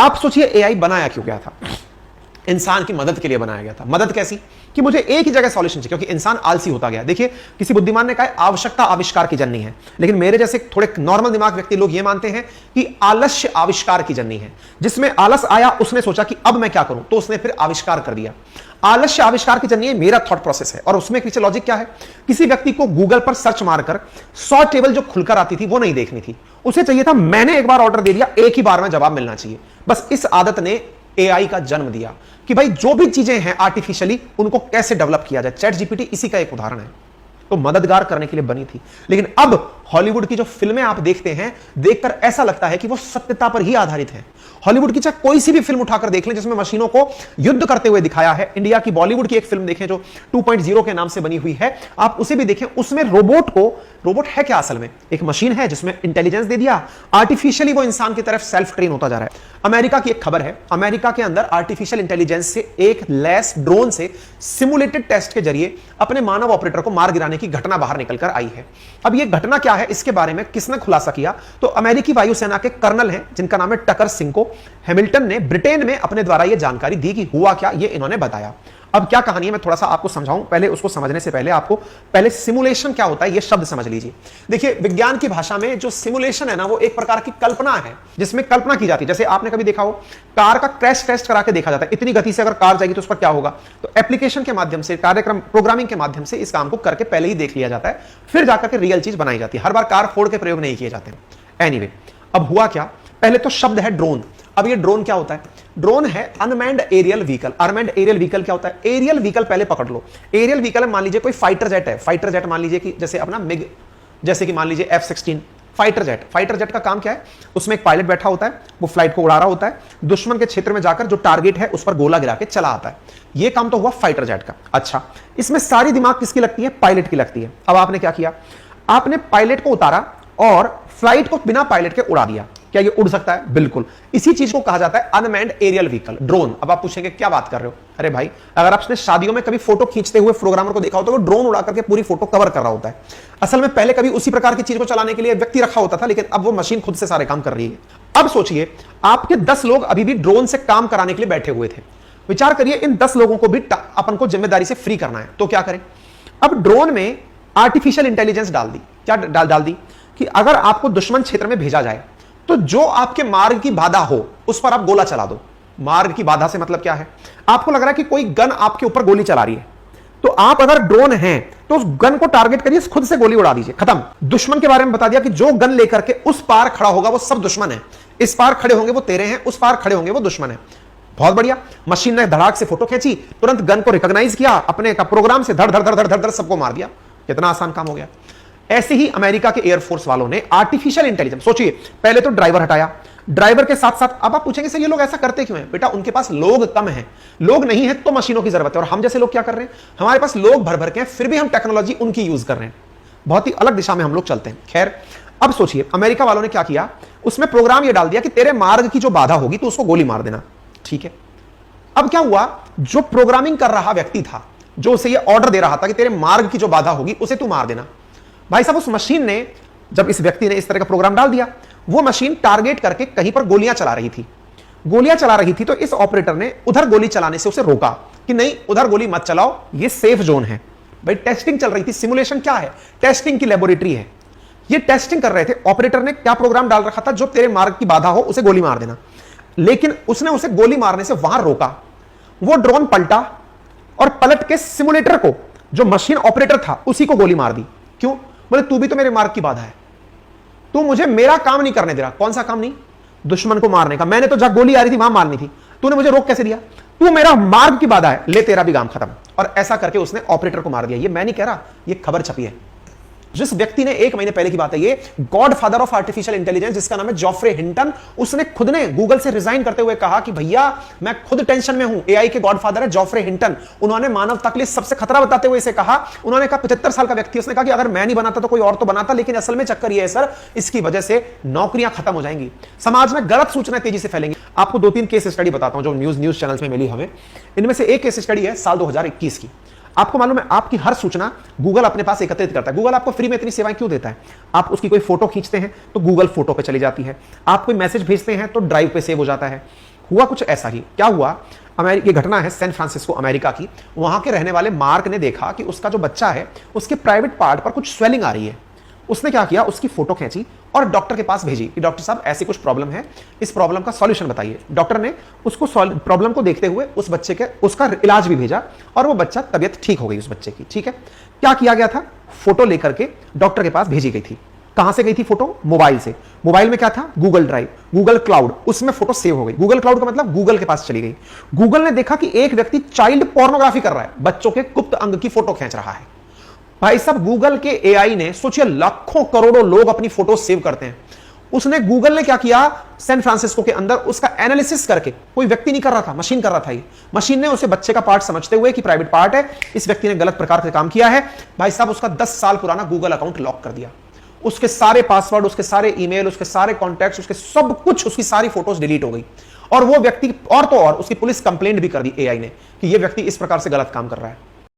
आप सोचिए एआई बनाया क्यों गया था? इंसान की मदद के लिए बनाया गया था। मदद कैसी? कि मुझे एक ही जगह सॉल्यूशन चाहिए, क्योंकि इंसान आलसी होता गया। देखिए, किसी बुद्धिमान ने कहा आवश्यकता आविष्कार की जननी है, लेकिन मेरे जैसे थोड़े नॉर्मल दिमाग व्यक्ति लोग ये मानते हैं कि आलस्य आविष्कार की जननी है। जिसमें आलस आया, उसने सोचा कि अब मैं क्या करूं, तो उसने फिर आविष्कार कर दिया। आलस्य आविष्कार की जननी मेरा थॉट प्रोसेस है। और उसमें पीछे लॉजिक क्या है? किसी व्यक्ति को गूगल पर सर्च मारकर 100 टेबल जो खुलकर आती थी वो नहीं देखनी थी, उसे चाहिए था मैंने एक बार ऑर्डर दे दिया, एक ही बार में जवाब मिलना चाहिए। बस इस आदत ने एआई का जन्म दिया कि भाई जो भी चीजें हैं आर्टिफिशियली, उनको कैसे डेवलप किया जाए। चैट जीपीटी इसी का एक उदाहरण है। तो मददगार करने के लिए बनी थी, लेकिन अब हॉलीवुड की जो फिल्में आप देखते हैं, देखकर ऐसा लगता है कि वो सत्यता पर ही आधारित है। हॉलीवुड की चाहे कोई सी भी फिल्म उठाकर देख लें जिसमें मशीनों को युद्ध करते हुए दिखाया है। इंडिया की बॉलीवुड की एक फिल्म देखें जो 2.0 के नाम से बनी हुई है, आप उसे भी देखें। उसमें रोबोट है क्या? असल में एक मशीन है जिसमें इंटेलिजेंस दे दिया, आर्टिफिशियली वो इंसान की तरफ सेल्फ ट्रेन होता जा रहा है। अमेरिका की एक खबर है, अमेरिका के अंदर आर्टिफिशियल इंटेलिजेंस से एक लैस ड्रोन से सिमुलेटेड टेस्ट के जरिए अपने मानव ऑपरेटर को मार गिराने की घटना बाहर निकलकर आई है। अब यह घटना क्या है, इसके बारे में किसने खुलासा किया? तो अमेरिकी वायुसेना के कर्नल हैं जिनका नाम है टकर सिंह को हैमिल्टन ने ब्रिटेन में अपने द्वारा यह जानकारी दी कि हुआ क्या, यह इन्होंने बताया। अब क्या कहानी है मैं थोड़ा सा आपको समझाऊं, पहले उसको समझने से पहले आपको पहले सिमुलेशन क्या होता है यह शब्द समझ लीजिए। देखिए, विज्ञान की भाषा में जो सिमुलेशन है ना, वो एक प्रकार की कल्पना है, जिसमें कल्पना की जाती है। जैसे आपने कभी देखा हो, कार का क्रैश टेस्ट करा के देखा जाता है, इतनी गति से अगर कार जाएगी तो उस पर क्या होगा। तो एप्लीकेशन के माध्यम से, कार्यक्रम प्रोग्रामिंग के माध्यम से इस काम को करके पहले ही देख लिया जाता है, फिर जाकर के रियल चीज बनाई जाती है। हर बार कार फोड़ के प्रयोग नहीं किए जाते हैं। एनीवे, अब हुआ क्या, पहले तो शब्द है ड्रोन। अब ये ड्रोन क्या होता है? ड्रोन है unmanned aerial vehicle. Unmanned aerial vehicle क्या होता है? एरियल व्हीकल पहले पकड़ लो। एरियल व्हीकल मान लीजिए कोई फाइटर जेट है, फाइटर जेट मान लीजिए कि जैसे अपना मिग, जैसे कि मान लीजिए F-16 fighter jet. Fighter jet का काम क्या है? उसमें एक पायलट बैठा होता है, वो फ्लाइट को उड़ा रहा होता है, दुश्मन के क्षेत्र में जाकर जो टारगेट है उस पर गोला गिरा के चला आता है। ये काम तो हुआ फाइटर जेट का। अच्छा, इसमें सारी दिमाग किसकी लगती है? पायलट की लगती है। अब आपने क्या किया? आपने पायलट को उतारा और फ्लाइट को बिना पायलट के उड़ा दिया। क्या ये उड़ सकता है? बिल्कुल। इसी चीज को कहा जाता है अनमैन्ड एरियल व्हीकल, ड्रोन। अब आप पूछेंगे क्या बात कर रहे हो? अरे भाई, अगर आपने शादियों में कभी फोटो खींचते हुए प्रोग्रामर को देखा हो तो वो ड्रोन उड़ा करके पूरी फोटो कवर कर रहा होता है। असल में पहले कभी उसी प्रकार की चीज को चलाने के लिए व्यक्ति रखा होता था, लेकिन अब वो मशीन खुद से सारे काम कर रही है। अब सोचिए, आपके 10 लोग अभी भी ड्रोन से काम कराने के लिए बैठे हुए थे। विचार करिए, इन 10 लोगों को भी अपन को जिम्मेदारी से फ्री करना है, तो क्या करें? अब ड्रोन में आर्टिफिशियल इंटेलिजेंस डाल दी। क्या डाल दी? कि अगर आपको दुश्मन क्षेत्र में भेजा जाए तो जो आपके मार्ग की बाधा हो उस पर आप गोला चला दो। मार्ग की बाधा से मतलब क्या है? आपको लग रहा है कि कोई गन आपके ऊपर गोली चला रही है, तो आप अगर ड्रोन हैं तो उस गन को टारगेट करिए, खुद से गोली उड़ा दीजिए, खत्म। दुश्मन के बारे में बता दिया कि जो गन लेकर के उस पार खड़ा होगा वो सब दुश्मन है। इस पार खड़े होंगे वो तेरे हैं, उस पार खड़े होंगे वो दुश्मन है। बहुत बढ़िया। मशीन ने धड़ाक से फोटो खींची, तुरंत गन को रिकॉग्नाइज किया, अपने का प्रोग्राम से धड़ धड़ धड़ धड़ धड़ सबको मार दिया। कितना आसान काम हो गया। ऐसे ही अमेरिका के एयरफोर्स वालों ने आर्टिफिशियल इंटेलिजेंस, सोचिए, पहले तो ड्राइवर हटाया, ड्राइवर के साथ साथ, अब आप पूछेंगे सर ये लोग ऐसा करते क्यों हैं? बेटा, उनके पास लोग कम हैं, लोग नहीं है तो मशीनों की जरूरत है। और हम जैसे लोग क्या कर रहे हैं? हमारे पास लोग भर भर के हैं, फिर भी हम टेक्नोलॉजी उनकी यूज कर रहे हैं। बहुत ही अलग दिशा में हम लोग चलते हैं। खैर, अब सोचिए, अमेरिका वालों ने क्या किया? उसमें प्रोग्राम ये डाल दिया कि तेरे मार्ग की जो बाधा होगी तो उसको गोली मार देना। ठीक है। अब क्या हुआ? जो प्रोग्रामिंग कर रहा व्यक्ति था, जो उसे ये ऑर्डर दे रहा था कि तेरे मार्ग की जो बाधा होगी उसे तू मार देना, भाई साहब, उस मशीन ने, जब इस व्यक्ति ने इस तरह का प्रोग्राम डाल दिया, वो मशीन टारगेट करके कहीं पर गोलियां चला रही थी। गोलियां चला रही थी तो इस ऑपरेटर ने उधर गोली चलाने से उसे रोका कि नहीं, उधर गोली मत चलाओ, ये सेफ जोन है। भाई, टेस्टिंग चल रही थी। सिमुलेशन क्या है? टेस्टिंग की लेबोरेटरी है। ये टेस्टिंग कर रहे थे। ऑपरेटर ने क्या प्रोग्राम डाल रखा था? जो तेरे मार्ग की बाधा हो उसे गोली मार देना। लेकिन उसने उसे गोली मारने से वहां रोका। वो ड्रोन पलटा और पलट के सिमुलेटर को, जो मशीन ऑपरेटर था, उसी को गोली मार दी। क्यों? बोले तू भी तो मेरे मार्ग की बाधा है, तू मुझे मेरा काम नहीं करने दे रहा। कौन सा काम नहीं? दुश्मन को मारने का। मैंने तो जहां गोली आ रही थी वहां मारनी थी, तूने मुझे रोक कैसे दिया? तू मेरा मार्ग की बाधा है, ले तेरा भी काम खत्म। और ऐसा करके उसने ऑपरेटर को मार दिया। ये मैं नहीं कह रहा, ये खबर छपी है। जिस व्यक्ति ने, 1 महीने पहले की बात है ये, God father of artificial intelligence, जिसका नाम है जॉफ्रे हिंटन, उसने खुद ने गूगल से रिजाइन करते हुए कहा कि भैया मैं खुद टेंशन में हूं। एआई के गॉड फादर है जॉफ्रे हिंटन। उन्होंने मानवता के लिए सबसे खतरा बताते हुए इसे कहा, उन्होंने कहा 75 साल का व्यक्ति, उसने कहा कि अगर मैं नहीं बनाता तो कोई और तो बनाता, लेकिन असल में चक्कर ये है सर, इसकी वजह से नौकरियां खत्म हो जाएंगी, समाज में गलत सूचनाएं तेजी से फैलेंगी। आपको 2-3 केस स्टडी बताता हूं जो न्यूज चैनल्स में मिली हमें। इनमें से एक केस स्टडी है साल 2021 की। आपको मालूम है, आपकी हर सूचना गूगल अपने पास एकत्रित करता है। गूगल आपको फ्री में इतनी सेवाएं क्यों देता है? आप उसकी कोई फोटो खींचते हैं तो गूगल फोटो पे चली जाती है, आप कोई मैसेज भेजते हैं तो ड्राइव पे सेव हो जाता है, हुआ कुछ ऐसा ही। क्या हुआ, ये घटना है सैन फ्रांसिस्को अमेरिका की। वहां के रहने वाले मार्क ने देखा कि उसका जो बच्चा है उसके प्राइवेट पार्ट पर कुछ स्वेलिंग आ रही है। उसने क्या किया, उसकी फोटो खींची और डॉक्टर के पास भेजी कि डॉक्टर साहब ऐसी कुछ प्रॉब्लम है, इस प्रॉब्लम का सॉल्यूशन बताइए। डॉक्टर ने उसको प्रॉब्लम को देखते हुए उस बच्चे के उसका इलाज भी भेजा और वो बच्चा, तबियत ठीक हो गई उस बच्चे की। ठीक है, क्या किया गया था, फोटो लेकर के डॉक्टर के पास भेजी गई थी। कहां से गई थी फोटो, मोबाइल से। मोबाइल में क्या था, गूगल ड्राइव, गूगल क्लाउड, उसमें फोटो सेव हो गई। गूगल क्लाउड का मतलब गूगल के पास चली गई। गूगल ने देखा कि एक व्यक्ति चाइल्ड पोर्नोग्राफी कर रहा है, बच्चों के गुप्त अंग की फोटो खींच रहा है। भाई साहब, गूगल के एआई ने, सोचिए लाखों करोड़ों लोग अपनी फोटो सेव करते हैं, उसने, गूगल ने क्या किया, सैन फ्रांसिस्को के अंदर उसका एनालिसिस करके, कोई व्यक्ति नहीं कर रहा था, मशीन कर रहा था। ये मशीन ने उसे बच्चे का पार्ट समझते हुए कि प्राइवेट पार्ट है, इस व्यक्ति ने गलत प्रकार से काम किया है, भाई साहब उसका 10 साल पुराना गूगल अकाउंट लॉक कर दिया। उसके सारे पासवर्ड, उसके सारे ईमेल, उसके सारे कॉन्टैक्ट्स, उसके सब कुछ, उसकी सारी फोटोज डिलीट हो गई। और वो व्यक्ति, और तो और उसकी पुलिस कंप्लेंट भी कर दी एआई ने कि ये व्यक्ति इस प्रकार से गलत काम कर रहा है।